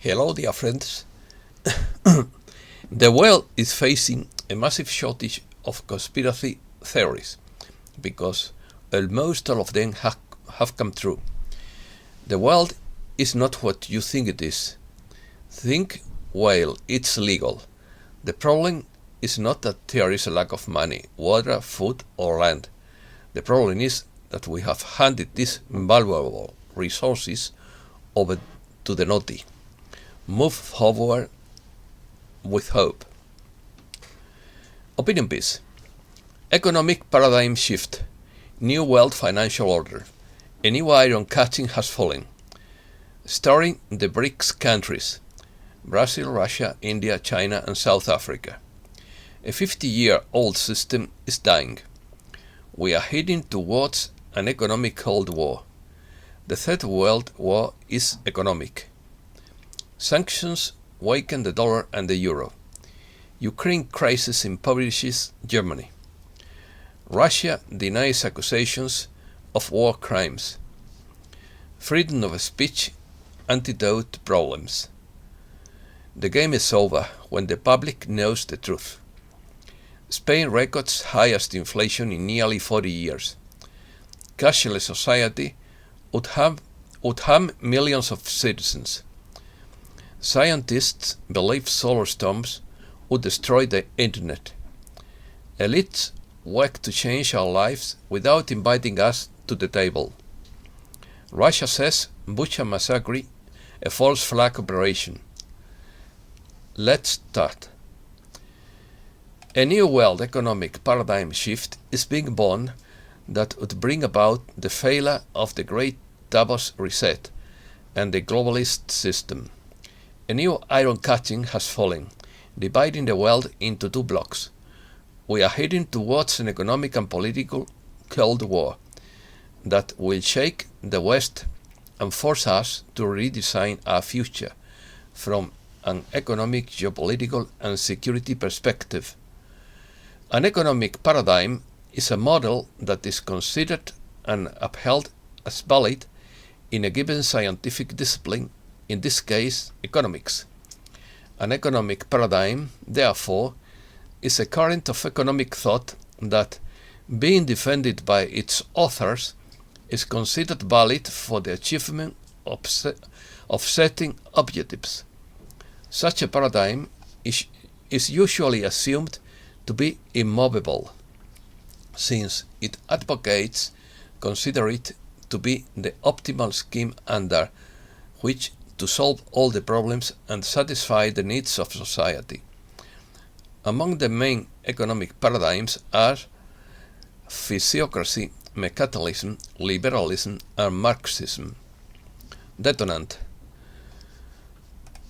Hello, dear friends. The world is facing a massive shortage of conspiracy theories because almost all of them have come true. The world is not what you think it is. Think while it's legal. The problem is not that there is a lack of money, water, food, or land. The problem is that we have handed these valuable resources over to the naughty. Move forward with hope. Opinion piece. Economic paradigm shift. New world financial order. A new iron curtain has fallen. Starring the BRICS countries. Brazil, Russia, India, China and South Africa. A 50-year-old system is dying. We are heading towards an economic Cold War. The Third World War is economic. Sanctions weaken the dollar and the euro. Ukraine crisis impoverishes Germany. Russia denies accusations of war crimes. Freedom of speech, antidote problems. The game is over when the public knows the truth. Spain records highest inflation in nearly 40 years. Cashless society would harm millions of citizens. Scientists believe solar storms would destroy the internet. Elites work to change our lives without inviting us to the table. Russia says Bucha massacre a false flag operation. Let's start. A new world economic paradigm shift is being born that would bring about the failure of the Great Davos Reset and the globalist system. A new iron curtain has fallen, dividing the world into two blocks. We are heading towards an economic and political Cold War that will shake the West and force us to redesign our future from an economic, geopolitical and security perspective. An economic paradigm is a model that is considered and upheld as valid in a given scientific discipline, in this case economics. An economic paradigm, therefore, is a current of economic thought that, being defended by its authors, is considered valid for the achievement of certain objectives. Such a paradigm is usually assumed to be immovable, since it advocates consider it to be the optimal scheme under which to solve all the problems and satisfy the needs of society. Among the main economic paradigms are physiocracy, mercantilism, liberalism, and Marxism. Detonant.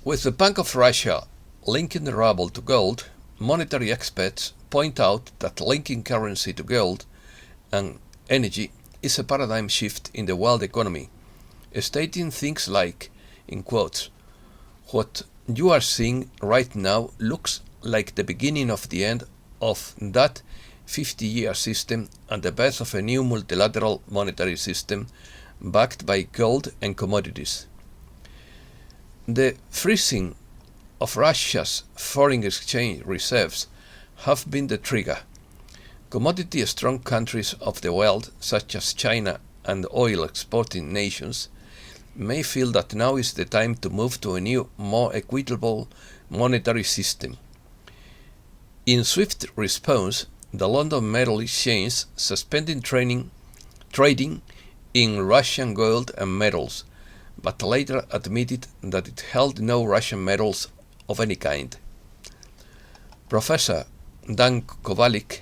With the Bank of Russia linking the ruble to gold, monetary experts point out that linking currency to gold and energy is a paradigm shift in the world economy, stating things like, in quotes, "What you are seeing right now looks like the beginning of the end of that 50-year system and the birth of a new multilateral monetary system backed by gold and commodities." The freezing of Russia's foreign exchange reserves have been the trigger. Commodity-strong countries of the world, such as China and oil-exporting nations, may feel that now is the time to move to a new, more equitable monetary system. In swift response, the London Metal Exchange suspended trading in Russian gold and metals, but later admitted that it held no Russian metals of any kind. Professor Dan Kovalik,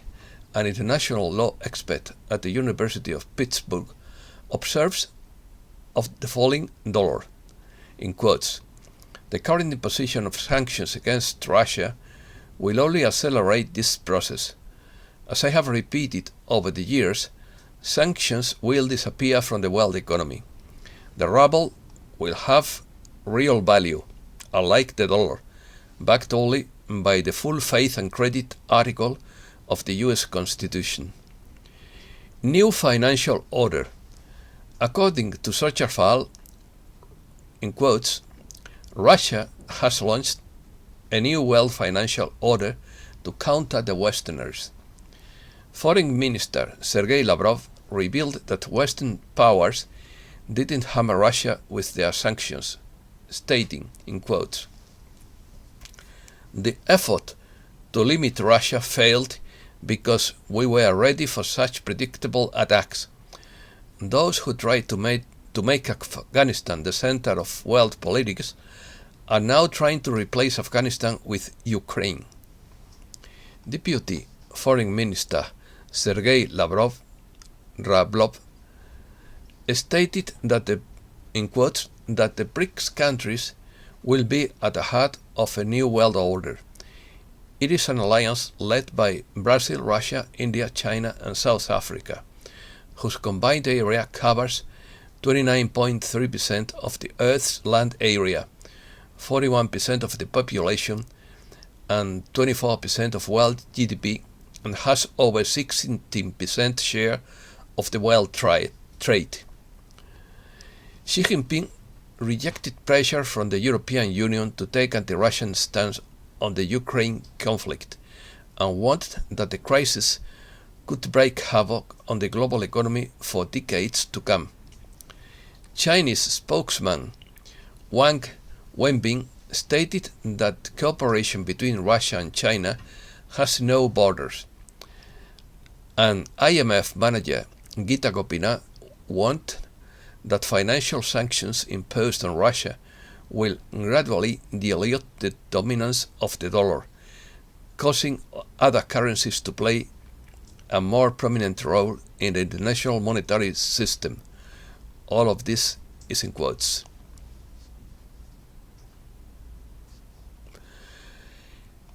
an international law expert at the University of Pittsburgh, observes of the falling dollar, in quotes, "The current imposition of sanctions against Russia will only accelerate this process. As I have repeated over the years, sanctions will disappear from the world economy. The ruble will have real value, unlike the dollar, backed only by the full faith and credit article of the US Constitution." New financial order. According to such a file, in quotes, Russia has launched a new world financial order to counter the Westerners. Foreign Minister Sergei Lavrov revealed that Western powers didn't hammer Russia with their sanctions, stating, in quotes, "The effort to limit Russia failed because we were ready for such predictable attacks. Those who tried to make Afghanistan the center of world politics are now trying to replace Afghanistan with Ukraine." Deputy Foreign Minister Sergei Lavrov stated that in quotes, that the BRICS countries will be at the heart of a new world order. It is an alliance led by Brazil, Russia, India, China, and South Africa, whose combined area covers 29.3% of the Earth's land area, 41% of the population, and 24% of world GDP, and has over 16% share of the world trade. Xi Jinping rejected pressure from the European Union to take anti-Russian stance on the Ukraine conflict and warned that the crisis could break havoc on the global economy for decades to come. Chinese spokesman Wang Wenbin stated that cooperation between Russia and China has no borders, and IMF manager Gita Gopinath warned that financial sanctions imposed on Russia will gradually dilute the dominance of the dollar, causing other currencies to play a more prominent role in the international monetary system. All of this is in quotes.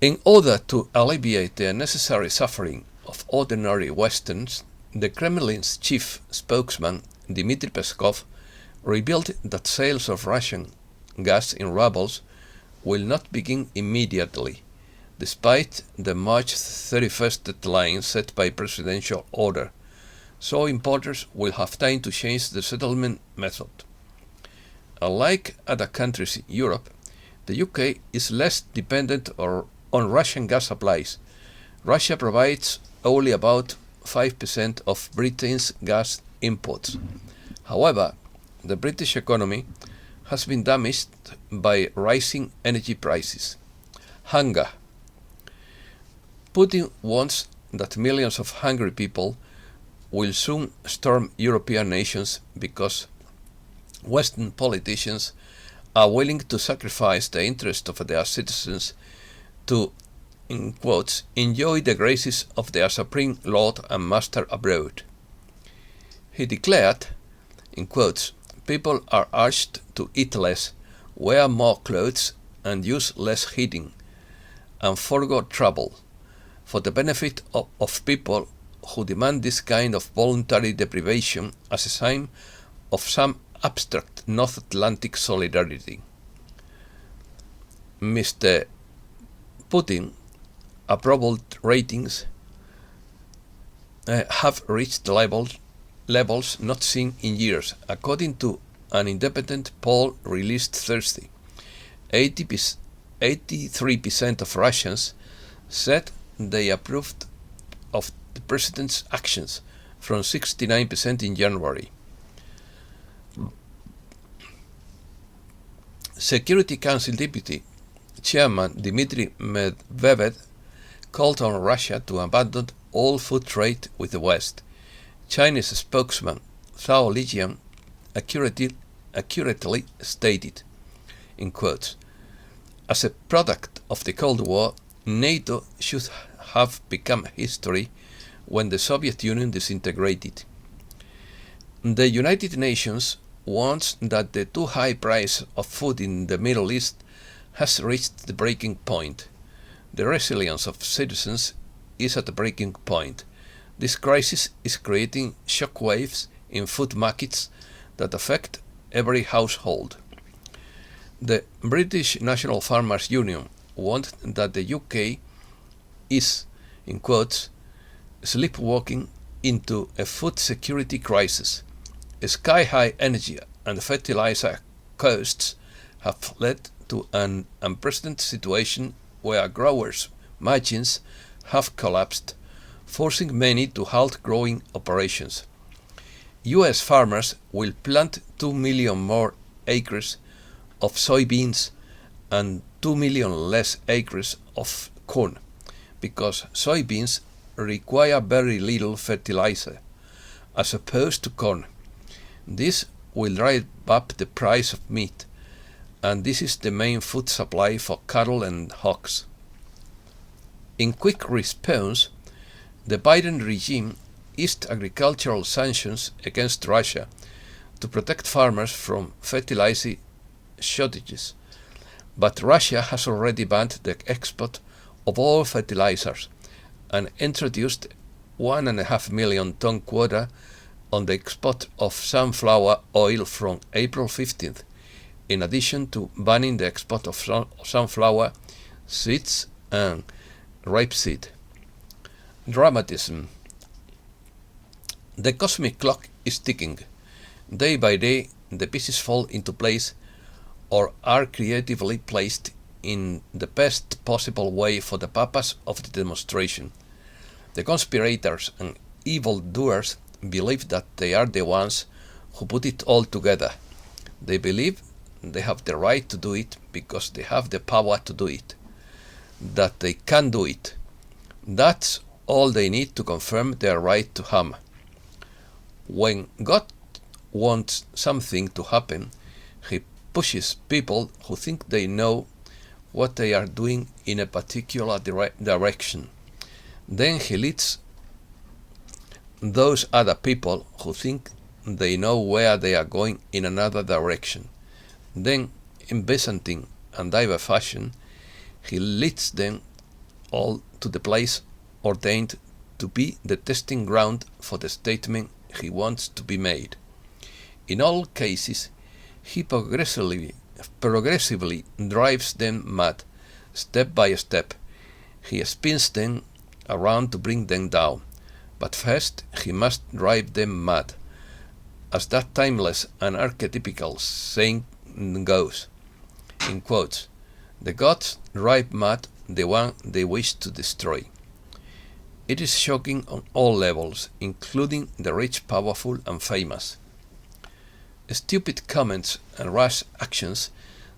In order to alleviate the unnecessary suffering of ordinary Westerns, the Kremlin's chief spokesman Dmitry Peskov revealed that sales of Russian gas in rubles will not begin immediately, despite the March 31st deadline set by presidential order, so importers will have time to change the settlement method. Unlike other countries in Europe, the UK is less dependent on Russian gas supplies. Russia provides only about 5% of Britain's gas imports. However, the British economy has been damaged by rising energy prices. Hunger. Putin wants that millions of hungry people will soon storm European nations because Western politicians are willing to sacrifice the interest of their citizens to, in quotes, enjoy the graces of their supreme lord and master abroad. He declared, in quotes, people are urged to eat less, wear more clothes, and use less heating, and forego travel, for the benefit of people who demand this kind of voluntary deprivation as a sign of some abstract North Atlantic solidarity. Mr. Putin approval ratings have reached levels not seen in years, according to an independent poll released Thursday. 83% of Russians said they approved of the president's actions, from 69% in January. Security Council Deputy Chairman Dmitry Medvedev called on Russia to abandon all food trade with the West. Chinese spokesman Zhao Lijian accurately stated, in quotes, as a product of the Cold War, NATO should have become history when the Soviet Union disintegrated. The United Nations warns that the too high price of food in the Middle East has reached the breaking point. The resilience of citizens is at the breaking point. This crisis is creating shockwaves in food markets that affect every household. The British National Farmers Union warned that the UK is, in quotes, sleepwalking into a food security crisis. Sky-high energy and fertilizer costs have led to an unprecedented situation where growers' margins have collapsed, forcing many to halt growing operations. US farmers will plant 2 million more acres of soybeans and 2 million less acres of corn, because soybeans require very little fertilizer, as opposed to corn. This will drive up the price of meat, and this is the main food supply for cattle and hogs. In quick response, the Biden regime eased agricultural sanctions against Russia to protect farmers from fertilizer shortages, but Russia has already banned the export of all fertilizers and introduced 1.5 million ton quota on the export of sunflower oil from April 15th, in addition to banning the export of sunflower seeds and rapeseed. Dramatism. The cosmic clock is ticking. Day by day, the pieces fall into place or are creatively placed in the best possible way for the purpose of the demonstration. The conspirators and evildoers believe that they are the ones who put it all together. They believe they have the right to do it because they have the power to do it, that they can do it. That's all they need to confirm their right to harm. When God wants something to happen, He pushes people who think they know what they are doing in a particular direction. Then He leads those other people who think they know where they are going in another direction. Then, in Byzantine and diverse fashion, He leads them all to the place ordained to be the testing ground for the statement He wants to be made. In all cases, He progressively drives them mad, step by step. He spins them around to bring them down. But first, He must drive them mad, as that timeless and archetypical saying goes, in quotes, the gods drive mad the one they wish to destroy. It is shocking on all levels, including the rich, powerful, and famous. Stupid comments and rash actions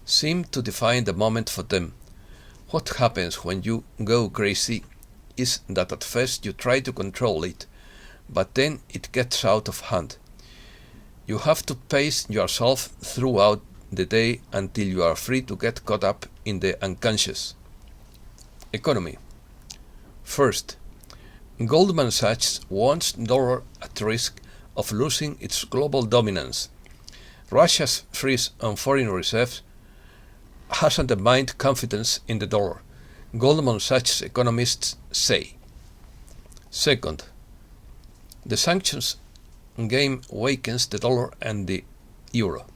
seem to define the moment for them. What happens when you go crazy is that at first you try to control it, but then it gets out of hand. You have to pace yourself throughout the day until you are free to get caught up in the unconscious. Economy. First, Goldman Sachs wants dollar at risk of losing its global dominance. Russia's freeze on foreign reserves has undermined confidence in the dollar, Goldman Sachs economists say. Second, the sanctions game weakens the dollar and the euro.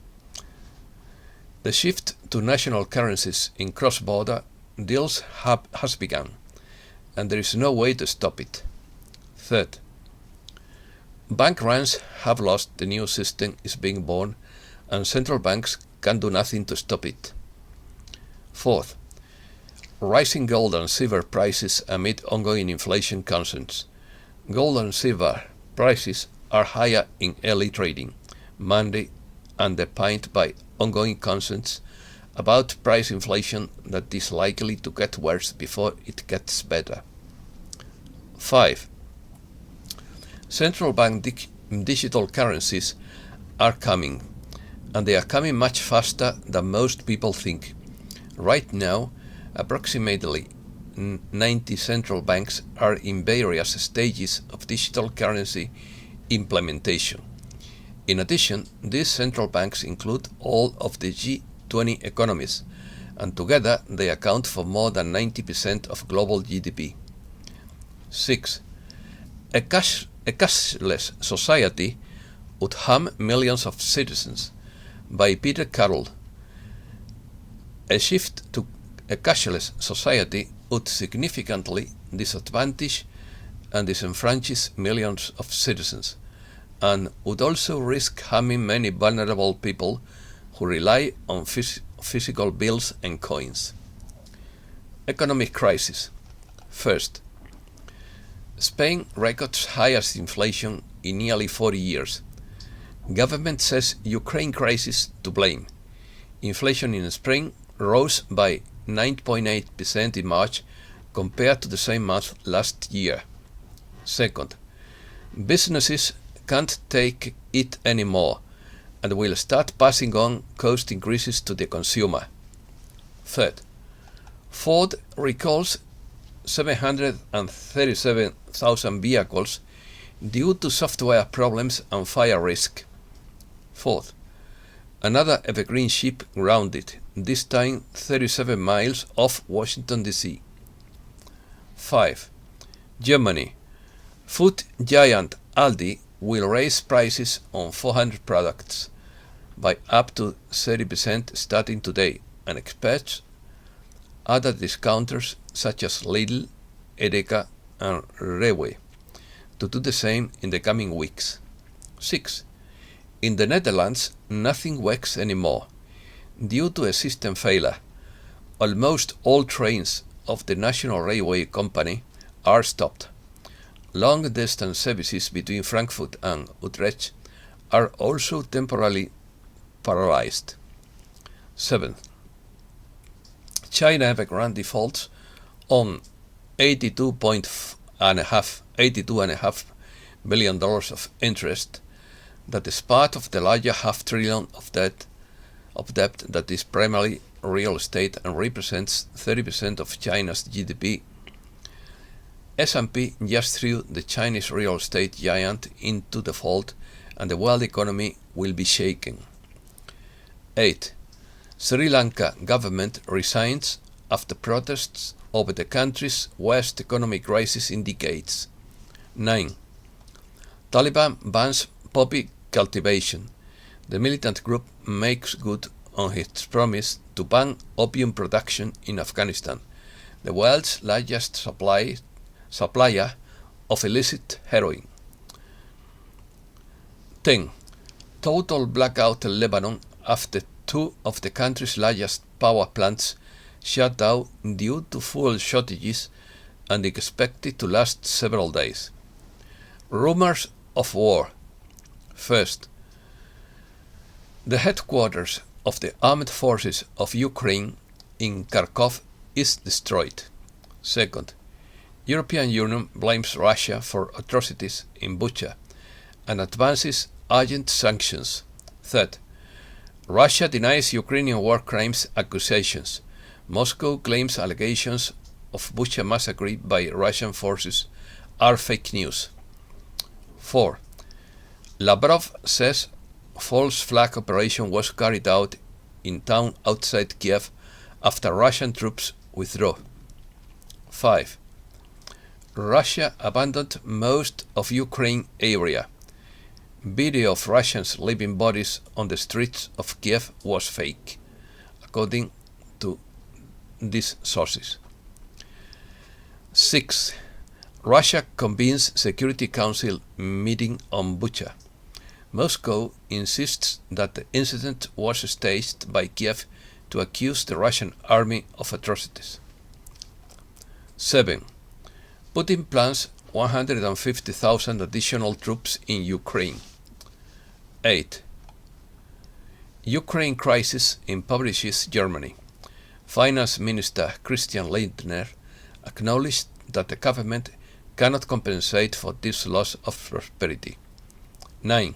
The shift to national currencies in cross-border deals has begun, and there is no way to stop it. Third, bank runs have lost, the new system is being born, and central banks can do nothing to stop it. Fourth, rising gold and silver prices amid ongoing inflation concerns. Gold and silver prices are higher in early trading Monday, underpinned by ongoing concerns about price inflation that is likely to get worse before it gets better. 5. Central bank digital currencies are coming, and they are coming much faster than most people think. Right now, approximately 90 central banks are in various stages of digital currency implementation. In addition, these central banks include all of the G20 economies, and together they account for more than 90% of global GDP. 6. A cashless society would harm millions of citizens. By Peter Carroll. A shift to a cashless society would significantly disadvantage and disenfranchise millions of citizens, and would also risk harming many vulnerable people who rely on physical bills and coins. Economic crisis. First, Spain records highest inflation in nearly 40 years. Government says Ukraine crisis to blame. Inflation in Spain rose by 9.8% in March compared to the same month last year. Second, businesses can't take it anymore and will start passing on cost increases to the consumer. Third, Ford recalls 737,000 vehicles due to software problems and fire risk. Fourth, another evergreen ship grounded, this time 37 miles off Washington, D.C. 5. Germany. Food giant Aldi will raise prices on 400 products by up to 30% starting today and expects other discounters such as Lidl, Edeka and Rewe to do the same in the coming weeks. 6. In the Netherlands, nothing works anymore. Due to a system failure, almost all trains of the National Railway Company are stopped. Long-distance services between Frankfurt and Utrecht are also temporarily paralyzed. 7. China Evergrande defaults on $82.5 billion of interest. That is part of the larger $500 billion of debt that is primarily real estate and represents 30% of China's GDP. S&P just threw the Chinese real estate giant into default and the world economy will be shaken. 8. Sri Lanka government resigns after protests over the country's worst economic crisis in decades. 9. Taliban bans poppy cultivation. The militant group makes good on its promise to ban opium production in Afghanistan, the world's largest supplier of illicit heroin. 10. Total blackout in Lebanon after two of the country's largest power plants shut down due to fuel shortages and expected to last several days. Rumors of war. First, the headquarters of the armed forces of Ukraine in Kharkov is destroyed. Second, European Union blames Russia for atrocities in Bucha and advances urgent sanctions. Third, Russia denies Ukrainian war crimes accusations. Moscow claims allegations of Bucha massacre by Russian forces are fake news. 4. Lavrov says false flag operation was carried out in town outside Kiev after Russian troops withdrew. 5. Russia abandoned most of Ukraine area. Video of Russians leaving bodies on the streets of Kiev was fake, according to these sources. 6. Russia convenes Security Council meeting on Bucha. Moscow insists that the incident was staged by Kiev to accuse the Russian army of atrocities. 7. Putin plans 150,000 additional troops in Ukraine. 8. Ukraine crisis impoverishes Germany. Finance Minister Christian Lindner acknowledged that the government cannot compensate for this loss of prosperity. 9.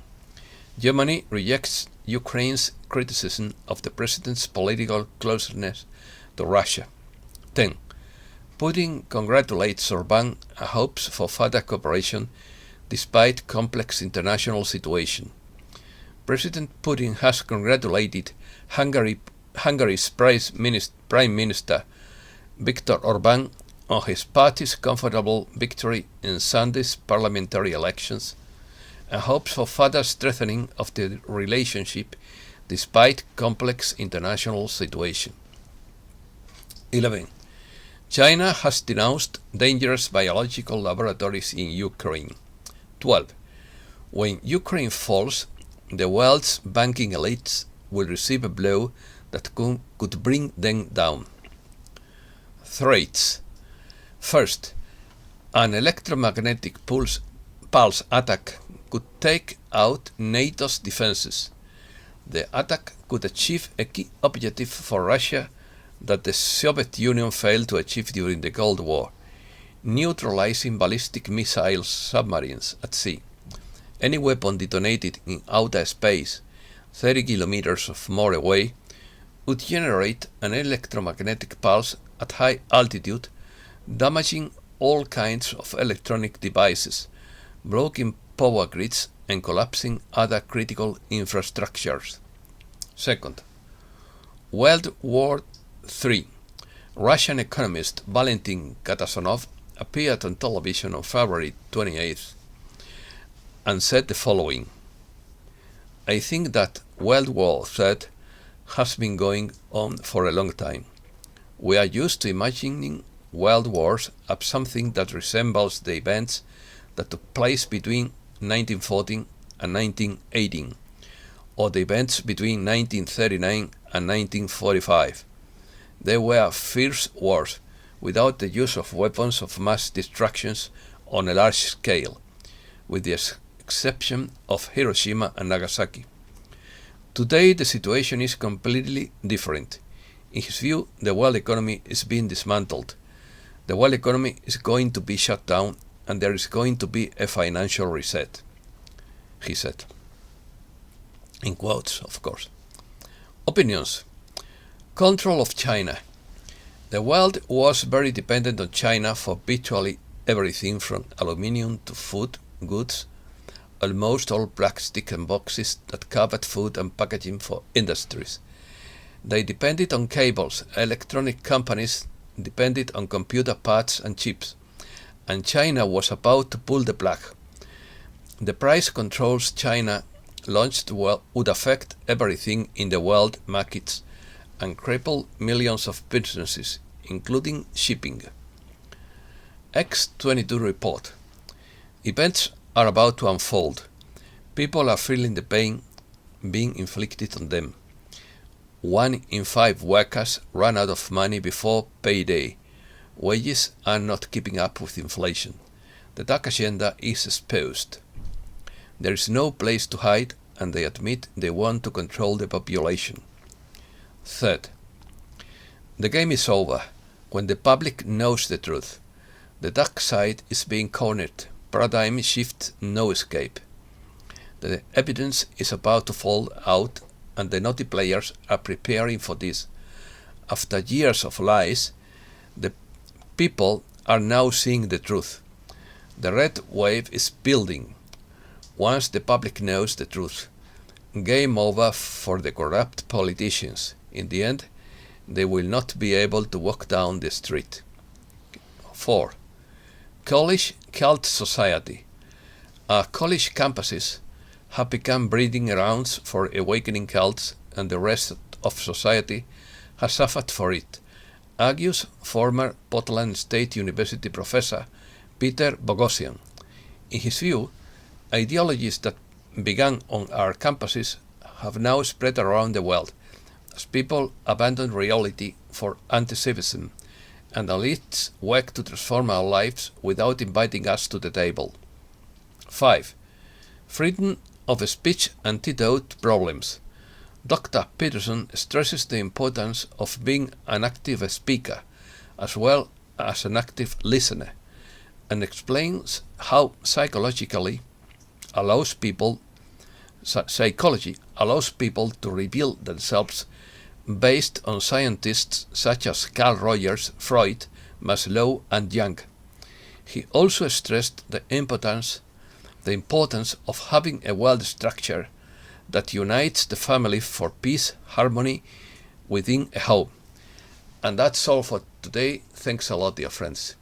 Germany rejects Ukraine's criticism of the president's political closeness to Russia. 10. Putin congratulates Orbán and hopes for further cooperation despite complex international situation. President Putin has congratulated Hungary's Prime Minister Viktor Orbán on his party's comfortable victory in Sunday's parliamentary elections and hopes for further strengthening of the relationship despite complex international situation. 11. China has denounced dangerous biological laboratories in Ukraine. 12. When Ukraine falls, the world's banking elites will receive a blow that could bring them down. Threats. First, an electromagnetic pulse attack could take out NATO's defenses. The attack could achieve a key objective for Russia that the Soviet Union failed to achieve during the Cold War, neutralizing ballistic missile submarines at sea. Any weapon detonated in outer space, 30 kilometers or more away, would generate an electromagnetic pulse at high altitude, damaging all kinds of electronic devices, blocking power grids and collapsing other critical infrastructures. Second, World War III. Russian economist Valentin Katasonov appeared on television on February 28th and said the following: "I think that World War III has been going on for a long time. We are used to imagining world wars as something that resembles the events that took place between 1914 and 1918, or the events between 1939 and 1945. They were fierce wars without the use of weapons of mass destruction on a large scale, with the exception of Hiroshima and Nagasaki. Today the situation is completely different. In his view, the world economy is being dismantled. The world economy is going to be shut down and there is going to be a financial reset," he said. In quotes, of course. Opinions. Control of China. The world was very dependent on China for virtually everything from aluminium to food, goods, almost all plastic and boxes that covered food and packaging for industries. They depended on cables, electronic companies depended on computer parts and chips, and China was about to pull the plug. The price controls China launched would affect everything in the world markets and cripple millions of businesses, including shipping. X22 report. Events are about to unfold. People are feeling the pain being inflicted on them. 1 in 5 workers run out of money before payday. Wages are not keeping up with inflation. The dark agenda is exposed. There is no place to hide, and they admit they want to control the population. Third, the game is over when the public knows the truth. The dark side is being cornered. Paradigm shift, no escape. The evidence is about to fall out, and the naughty players are preparing for this. After years of lies, the people are now seeing the truth. The red wave is building. Once the public knows the truth, game over for the corrupt politicians. In the end, they will not be able to walk down the street. 4. College cult society. Our college campuses have become breeding grounds for awakening cults, and the rest of society has suffered for it, argues former Portland State University professor Peter Boghossian. In his view, ideologies that began on our campuses have now spread around the world as people abandon reality for anti-Semitism, and elites work to transform our lives without inviting us to the table. 5. Freedom of speech antidote problems. Dr. Peterson stresses the importance of being an active speaker as well as an active listener, and explains how psychology allows people to reveal themselves based on scientists such as Carl Rogers, Freud, Maslow, and Jung. He also stressed the importance of having a world structure that unites the family for peace, harmony within a home. And that's all for today. Thanks a lot, dear friends.